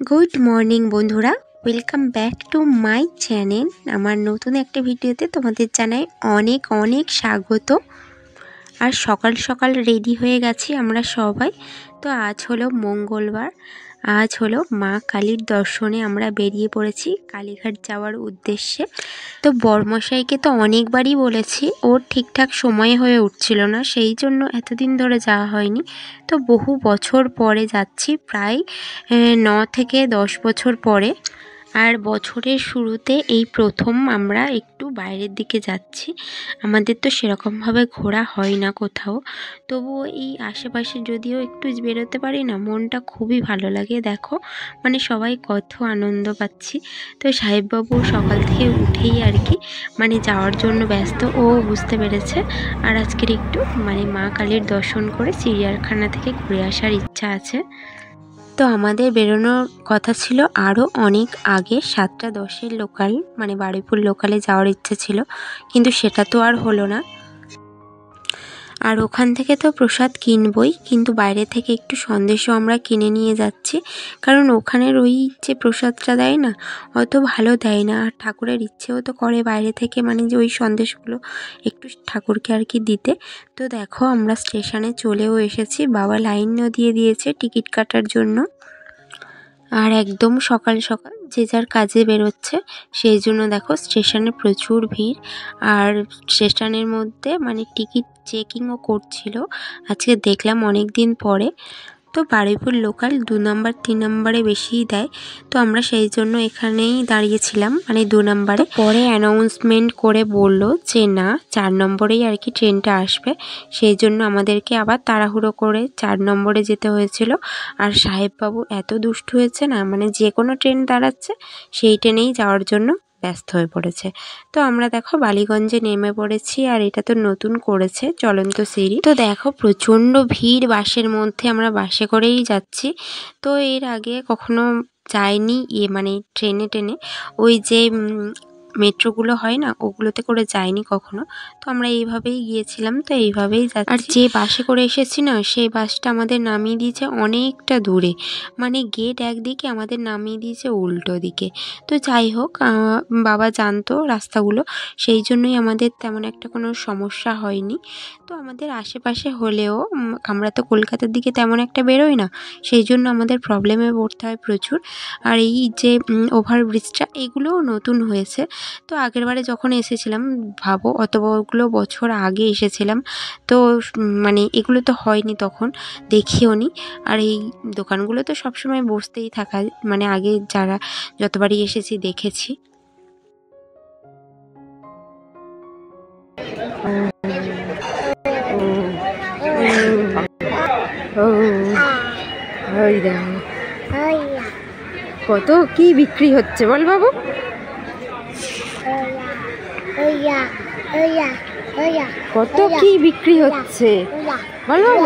Good morning বন্ধুরা, welcome back to my channel. আমার নতুন একটা ভিডিওতে তোমাদের জানাই অনেক অনেক স্বাগত। আর সকাল সকাল রেডি হয়ে গেছি আমরা সবাই। তো আজ হলো মঙ্গলবার, আজ হলো মা কালীর দর্শনে আমরা বেরিয়ে পড়েছি কালীঘাট যাওয়ার উদ্দেশ্যে। তো বরমশাইকে তো অনেকবারই বলেছি, ওর ঠিকঠাক সময় হয়ে উঠছিল না, সেই জন্য এতদিন ধরে যাওয়া হয়নি। তো বহু বছর পরে যাচ্ছি, প্রায় 9 থেকে 10 বছর পরে। আর বছরের শুরুতে এই প্রথম আমরা একটু বাইরের দিকে যাচ্ছি। আমাদের তো সেরকমভাবে ঘোরা হয় না কোথাও, তবুও এই আশেপাশে যদিও একটু বেরোতে পারি না, মনটা খুবই ভালো লাগে। দেখো মানে সবাই কত আনন্দ পাচ্ছি। তো সাহেববাবু সকাল থেকে উঠেই আর কি মানে যাওয়ার জন্য ব্যস্ত, ও বুঝতে পেরেছে। আর আজকের একটু মানে মা কালীর দর্শন করে চিড়িয়াখানা থেকে ঘুরে আসার ইচ্ছা আছে। তো আমাদের বেরোনোর কথা ছিল আরও অনেক আগে, 7:10 লোকাল মানে বারুইপুর লোকালে যাওয়ার ইচ্ছে ছিল, কিন্তু সেটা তো আর হলো না। আর ওখান থেকে তো প্রসাদ কিনবই, কিন্তু বাইরে থেকে একটু সন্দেশও আমরা কিনে নিয়ে যাচ্ছি, কারণ ওখানের ওই যে প্রসাদটা দেয় না, অত ভালো দেয় না। আর ঠাকুরের ইচ্ছেও তো করে বাইরে থেকে মানে যে ওই সন্দেশগুলো একটু ঠাকুরকে আর কি দিতে। তো দেখো আমরা স্টেশনে চলেও এসেছি, বাবা লাইনও দিয়ে দিয়েছে টিকিট কাটার জন্য। আর একদম সকাল সকাল যে যার কাজে বেরোচ্ছে, সেই জন্য দেখো স্টেশনে প্রচুর ভিড়। আর স্টেশনের মধ্যে মানে টিকিট চেকিংও করছিল আজকে, দেখলাম অনেক দিন পরে। তো বারুইপুর লোকাল 2 নম্বর 3 নম্বরে বেশিই দেয়, তো আমরা সেই জন্য এখানেই দাঁড়িয়েছিলাম মানে 2 নম্বরে। পরে অ্যানাউন্সমেন্ট করে বলল যে না, 4 নম্বরেই আর কি ট্রেনটা আসবে, সেই জন্য আমাদেরকে আবার তাড়াহুড়ো করে 4 নম্বরে যেতে হয়েছিল। আর সাহেববাবু এত দুষ্টু হয়েছে না, মানে যে কোনো ট্রেন দাঁড়াচ্ছে সেই ট্রেনেই যাওয়ার জন্য ব্যস্ত হয়ে পড়েছে। তো আমরা দেখো বালিগঞ্জে নেমে পড়েছি, আর এটা তো নতুন করেছে চলন্ত সিঁড়ি। তো দেখো প্রচণ্ড ভিড় বাসের মধ্যে, আমরা বাসে করেই যাচ্ছি। তো এর আগে কখনো যাইনি মানে ট্রেনে ওই যে মেট্রোগুলো হয় না, ওগুলোতে করে যাইনি কখনো। তো আমরা এইভাবেই গিয়েছিলাম, তো এইভাবেই যাচ্ছি। আর যে বাসে করে এসেছি না, সেই বাসটা আমাদের নামিয়ে দিয়েছে অনেকটা দূরে, মানে গেট একদিকে, আমাদের নামিয়ে দিয়েছে উল্টো দিকে। তো যাই হোক, বাবা জানতো রাস্তাগুলো, সেই জন্যই আমাদের তেমন একটা কোনো সমস্যা হয়নি। তো আমাদের আশেপাশে হলেও আমরা তো কলকাতার দিকে তেমন একটা বেরোই না, সেই জন্য আমাদের প্রবলেমে পড়তে হয় প্রচুর। আর এই যে ওভারব্রিজটা, এগুলোও নতুন হয়েছে। তো আগেরবারে যখন এসেছিলাম, ভাবো অতগুলো বছর আগে এসেছিলাম, তো মানে এগুলো তো হয়নি, তখন দেখিও নি। আর এই দোকানগুলো তো সবসময় বসতেই থাকা, মানে আগে যারা যতবারই এসেছি দেখেছি। কত কি বিক্রি হচ্ছে বল বাবু? কত কি বিক্রি হচ্ছে বল বাবু?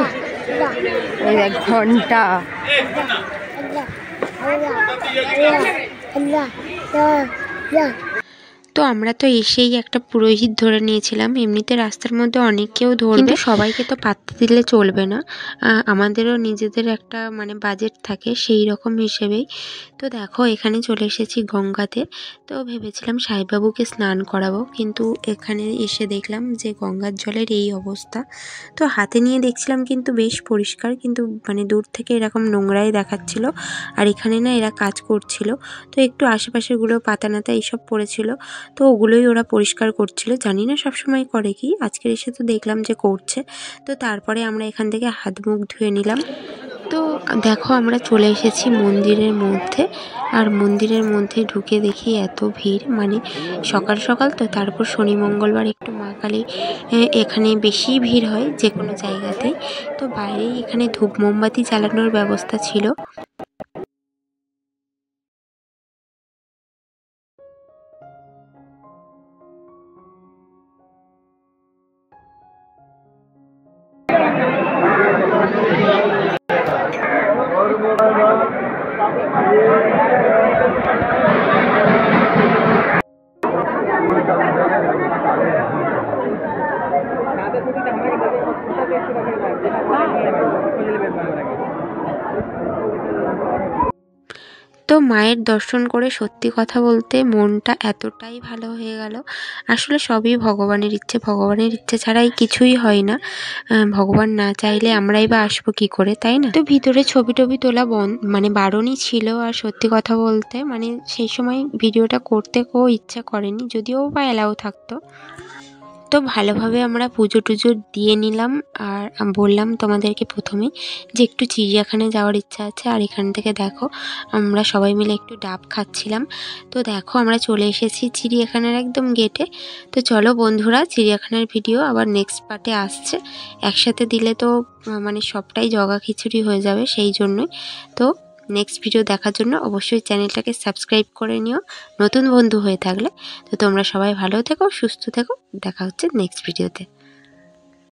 ওই দেখ ঘন্টা। তো আমরা তো এসেই একটা পুরোহিত ধরে নিয়েছিলাম, এমনিতে রাস্তার মধ্যে অনেকেও ধরবে, কিন্তু সবাইকে তো পাত্তা দিলে চলবে না, আমাদেরও নিজেদের একটা মানে বাজেট থাকে, সেই রকম হিসেবেই। তো দেখো এখানে চলে এসেছি গঙ্গাতে। তো ভেবেছিলাম সাহেববাবুকে স্নান করাবো, কিন্তু এখানে এসে দেখলাম যে গঙ্গার জলের এই অবস্থা। তো হাতে নিয়ে দেখছিলাম কিন্তু বেশ পরিষ্কার, কিন্তু মানে দূর থেকে এরকম নোংরাই দেখাচ্ছিল। আর এখানে না এরা কাজ করছিল, তো একটু আশেপাশেগুলো পাতা নাতা এইসব পড়েছিল, তো ওগুলোই ওরা পরিষ্কার করছিল। জানি না সবসময় করে কি, আজকের এসে তো দেখলাম যে করছে। তো তারপরে আমরা এখান থেকে হাত মুখ ধুয়ে নিলাম। তো দেখো আমরা চলে এসেছি মন্দিরের মধ্যে, আর মন্দিরের মধ্যে ঢুকে দেখি এত ভিড়, মানে সকাল সকাল তো, তারপর শনি মঙ্গলবার একটু মা কালী এখানে বেশি ভিড় হয় যে কোনো জায়গাতেই। তো বাইরেই এখানে ধূপ মোমবাতি জ্বালানোর ব্যবস্থা ছিল। তো মায়ের দর্শন করে সত্যি কথা বলতে মনটা এতটাই ভালো হয়ে গেল। আসলে সবই ভগবানের ইচ্ছে ছাড়াই কিছুই হয় না। ভগবান না চাইলে আমরাই বা আসবো কী করে, তাই না? তো ভিতরে ছবি টবি তোলা মানে বারণই ছিল। আর সত্যি কথা বলতে মানে সেই সময় ভিডিওটা করতে কেউ ইচ্ছা করেনি, যদিও বা অ্যালাউ থাকতো। তো ভালোভাবে আমরা পুজো টুজো দিয়ে নিলাম। আর বললাম তোমাদেরকে প্রথমেই যে একটু চিড়িয়াখানায় যাওয়ার ইচ্ছা আছে। আর এখান থেকে দেখো আমরা সবাই মিলে একটু ডাব খাচ্ছিলাম। তো দেখো আমরা চলে এসেছি চিড়িয়াখানার একদম গেটে। তো চলো বন্ধুরা, চিড়িয়াখানার ভিডিও আবার নেক্সট পার্টে আসছে। একসাথে দিলে তো মানে সবটাই জগা খিচুড়ি হয়ে যাবে, সেই জন্যই। তো নেক্সট ভিডিও দেখার জন্য অবশ্যই চ্যানেলটাকে সাবস্ক্রাইব করে নিও নতুন বন্ধু হয়ে থাকলে। তো তোমরা সবাই ভালো থেকো, সুস্থ থেকো। দেখা হচ্ছে নেক্সট ভিডিওতে।